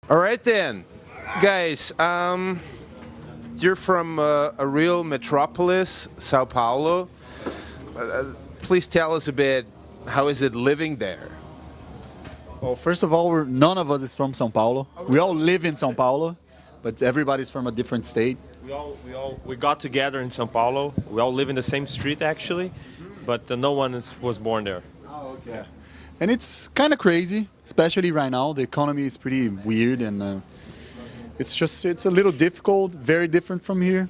All right then, guys. You're from a real metropolis, Sao Paulo. Please tell us a bit. How is it living there? Well, first of all, none of us is from São Paulo. We all live in São Paulo, but everybody's from a different state. We got together in São Paulo. We all live in the same street actually, but no one was born there. Oh, okay. And it's kind of crazy, especially right now. The economy is pretty weird, and it's a little difficult, very different from here.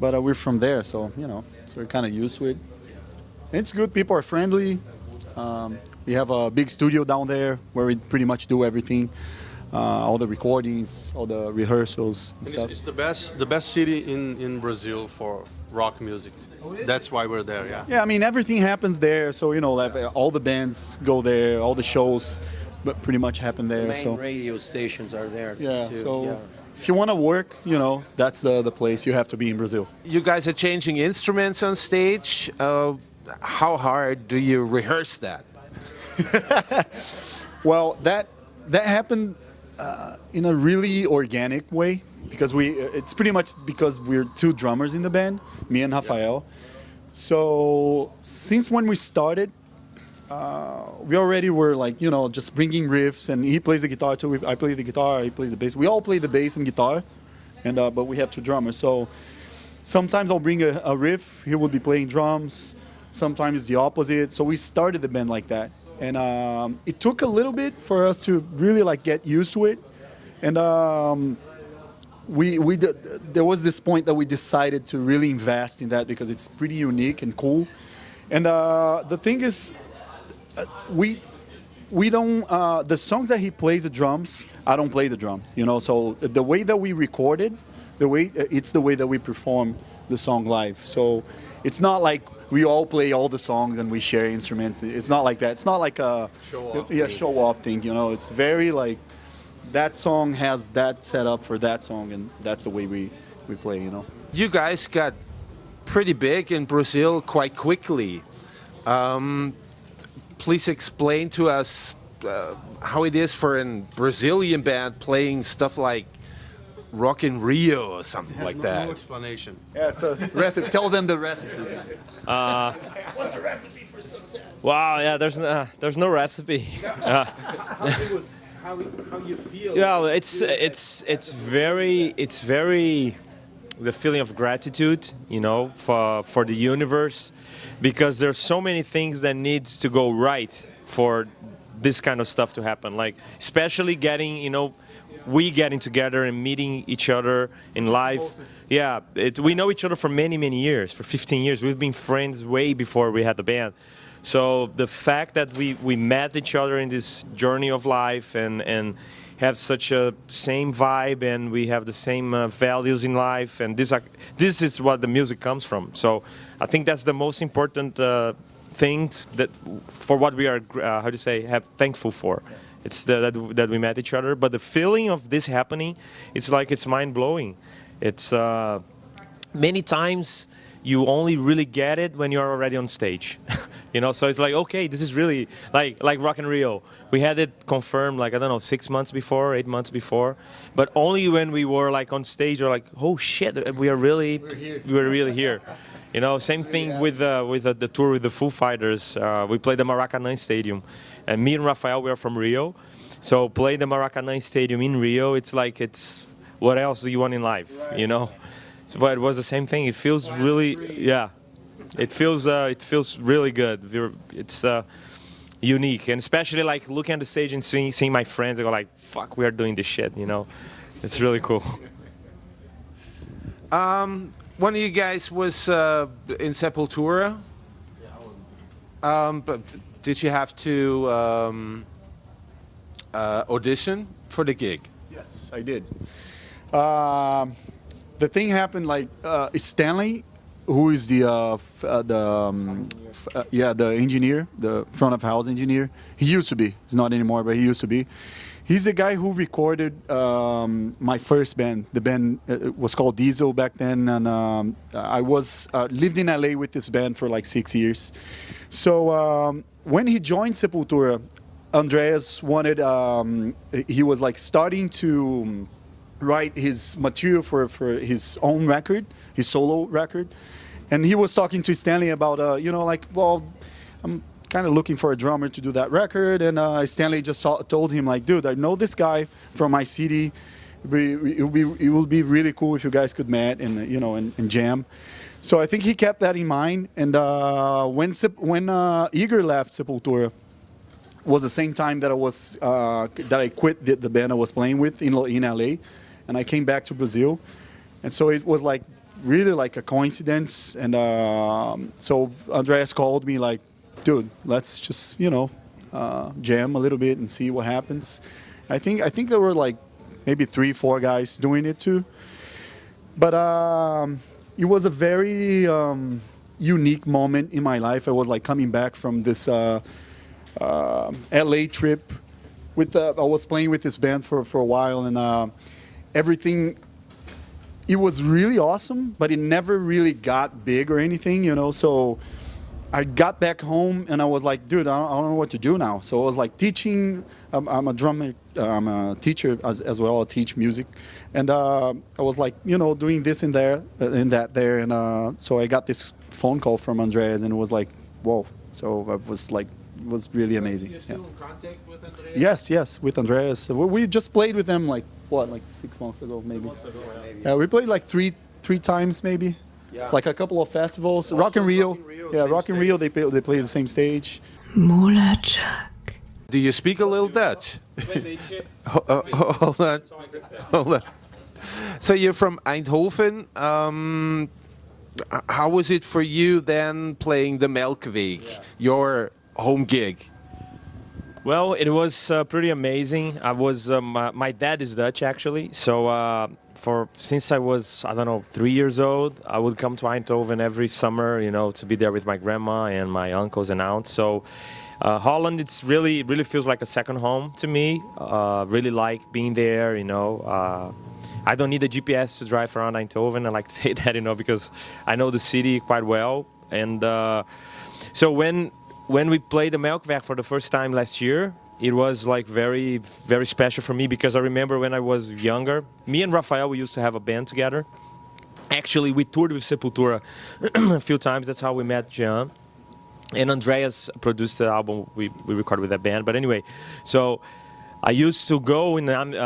But we're from there, so so we're kind of used to it. And it's good. People are friendly. We have a big studio down there where we pretty much do everything, all the recordings, all the rehearsals and stuff. It's the best city in Brazil for rock music. That's why we're there. Yeah. Yeah, I mean everything happens there, so like, all the bands go there, all the shows, but pretty much happen there. The main radio stations are there. Yeah. too. So Yeah. if you want to work, that's the place you have to be in Brazil. You guys are changing instruments on stage. How hard do you rehearse that? Well, that happened in a really organic way because it's pretty much because we're two drummers in the band, me and Rafael. So since when we started, we already were like just bringing riffs, and he plays the guitar too. I play the guitar, he plays the bass. We all play the bass and guitar, and but we have two drummers. So sometimes I'll bring a riff, he will be playing drums. Sometimes the opposite. So we started the band like that. And it took a little bit for us to really like get used to it, and there was this point that we decided to really invest in that because it's pretty unique and cool. And the thing is, we don't the songs that he plays the drums, I don't play the drums. So the way that we recorded, it's the way that we perform the song live. So it's not like we all play all the songs and we share instruments. It's not like that. It's not like a show off thing. It's very like that song has that set up for that song, and that's the way we play. You guys got pretty big in Brazil quite quickly. Please explain to us how it is for a Brazilian band playing stuff like Rock in Rio or something like that. No explanation. Yeah, it's a recipe. Tell them the recipe. What's the recipe for success? Wow, yeah, there's no recipe. How you feel? Yeah, it's very the feeling of gratitude, for the universe, because there's so many things that needs to go right for this kind of stuff to happen. Like especially getting, we getting together and meeting each other in life. Yeah, we know each other for many years, for 15 years. We've been friends way before we had the band. So the fact that we met each other in this journey of life and have such a same vibe, and we have the same values in life, and this is what the music comes from. So I think that's the most important things that for what we are thankful for. It's that we met each other, but the feeling of this happening, it's mind-blowing. It's many times you only really get it when you're already on stage. So it's like, okay, this is really like Rock in Rio. We had it confirmed 6 months before, 8 months before, but only when we were on stage, we're like, oh shit, we're really here. Same thing with the tour with the Foo Fighters. We played the Maracanã Stadium, and me and Rafael, we are from Rio, so play the Maracanã Stadium in Rio. It's like what else do you want in life, So, but it was the same thing. It feels really, it feels really good. It's unique, and especially looking at the stage and seeing my friends. I go like, fuck, we are doing this shit. It's really cool. One of you guys was in Sepultura. But did you have to audition for the gig? Yes, I did. The thing happened Stanley, who is the engineer, the front of house engineer. He used to be. He's not anymore, but he used to be. He's the guy who recorded my first band. The band was called Diesel back then, and I lived in LA with this band for 6 years. So when he joined Sepultura, Andreas wanted, he was like starting to write his material for his own record, his solo record. And he was talking to Stanley about, you know, like, well, I'm kind of looking for a drummer to do that record. And Stanley just told him, like, dude, I know this guy from my city. It would be really cool if you guys could meet and, you know, and jam. So I think he kept that in mind. And when Igor left Sepultura, was the same time that I quit the band I was playing with in LA, and I came back to Brazil. And so it was like really like a coincidence. And so Andreas called me like, dude, let's just, you know, jam a little bit and see what happens. I think there were like maybe 3-4 guys doing it too. But it was a very unique moment in my life. I was like coming back from this LA trip. I was playing with this band for a while, and everything, it was really awesome, but it never really got big or anything, you know. So I got back home and I was like, dude, I don't know what to do now. So I was like teaching. I'm a drummer. I'm a teacher as well. I teach music, and I was like, you know, doing this and there and that there, and so I got this phone call from Andreas, and it was like, whoa. So I was like, it was really amazing. You're still in contact with Andreas? Yes, with Andreas. We just played with them like 6 months ago, maybe. Yeah, we played like three times maybe. Yeah. Like a couple of festivals. Rock in Rio. Yeah, Rock in Rio. They play the same stage. MULATSCHAG. Do you speak a little Dutch? Hold on. So you're from Eindhoven. How was it for you then playing the Melkweg, your home gig? Well, it was pretty amazing. I was my dad is Dutch actually, so since I was, I don't know, 3 years old, I would come to Eindhoven every summer, you know, to be there with my grandma and my uncles and aunts. So Holland, it really feels like a second home to me. Really like being there, you know. I don't need a GPS to drive around Eindhoven. I like to say that, you know, because I know the city quite well. And so when we played the Melkweg for the first time last year, it was like very, very special for me, because I remember when I was younger, me and Rafael, we used to have a band together. Actually, we toured with Sepultura a few times. That's how we met Jean. And Andreas produced the album we recorded with that band. But anyway, so I used to go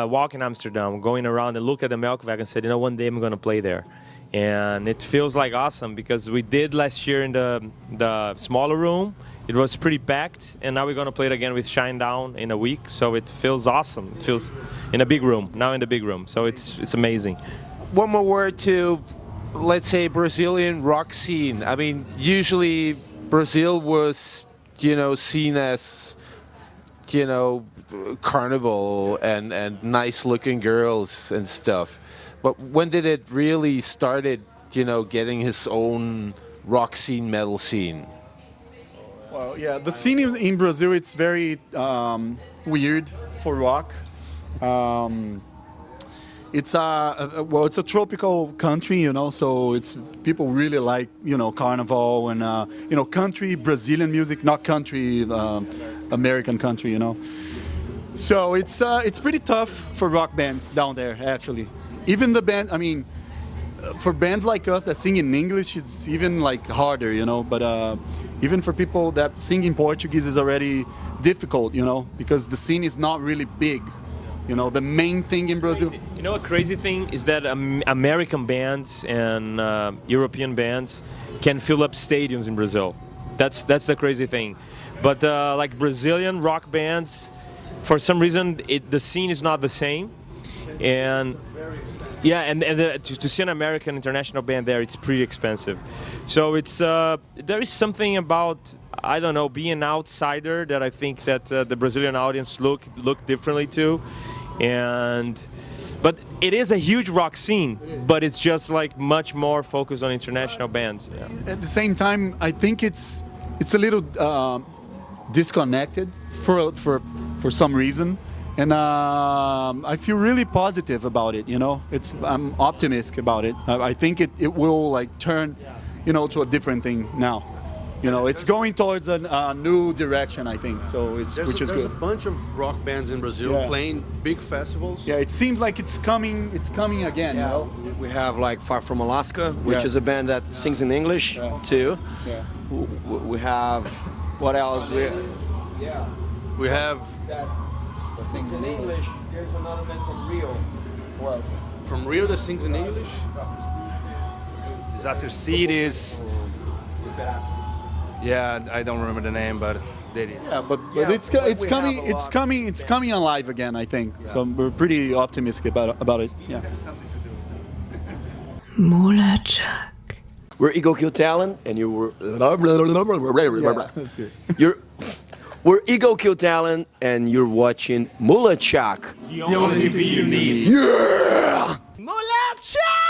walk in Amsterdam, going around and look at the Melkweg and said, you know, one day I'm going to play there. And it feels like awesome, because we did last year in the smaller room. It was pretty packed, and now we're going to play it again with Shine Down in a week. So it feels awesome. It feels in a big room, now in the big room. So it's amazing. One more word to, let's say, Brazilian rock scene. I mean, usually Brazil was, you know, seen as, you know, carnival and nice-looking girls and stuff. But when did it really started, you know, getting his own rock scene, metal scene? Well, yeah, the scene in Brazil, it's very weird for rock. It's a tropical country, you know, so people really like, you know, carnival and you know, country Brazilian music, not country American country, you know. So it's pretty tough for rock bands down there, actually. Even the band, I mean, for bands like us that sing in English, it's even like harder, you know. But even for people that sing in Portuguese is already difficult, you know, because the scene is not really big. You know, the main thing in Brazil. You know, a crazy thing is that American bands and European bands can fill up stadiums in Brazil. That's the crazy thing. But like Brazilian rock bands, for some reason, the scene is not the same. And yeah, and to see an American international band there, it's pretty expensive. So there is something about, I don't know, being an outsider that I think that the Brazilian audience look differently to. But it is a huge rock scene, but it's just like much more focused on international bands. Yeah. At the same time, I think it's a little disconnected for some reason. And I feel really positive about it, you know. I'm optimistic about it. I think it will like turn, you know, to a different thing now. You know, it's going towards a new direction, I think. So it's which is there's good. a bunch of rock bands in Brazil Yeah. playing big festivals. Yeah, it seems like it's coming again. You know? We have like Far From Alaska, which Yes. is a band that sings in English too. Yeah. We have what else? We have That sings in English. Here's another band from Rio. from Rio that sings in English. Disaster Cities. Yeah, I don't remember the name, but they did. Yeah, but Yeah, it's but it's we coming have a it's lot. coming it's coming alive again, I think. So we're pretty optimistic about it. Yeah. MULATSCHAG. We're Ego Kill Talent, and you were. That's good. We're Ego Kill Talent, and you're watching MULATSCHAG. The only TV you need. Yeah! MULATSCHAG!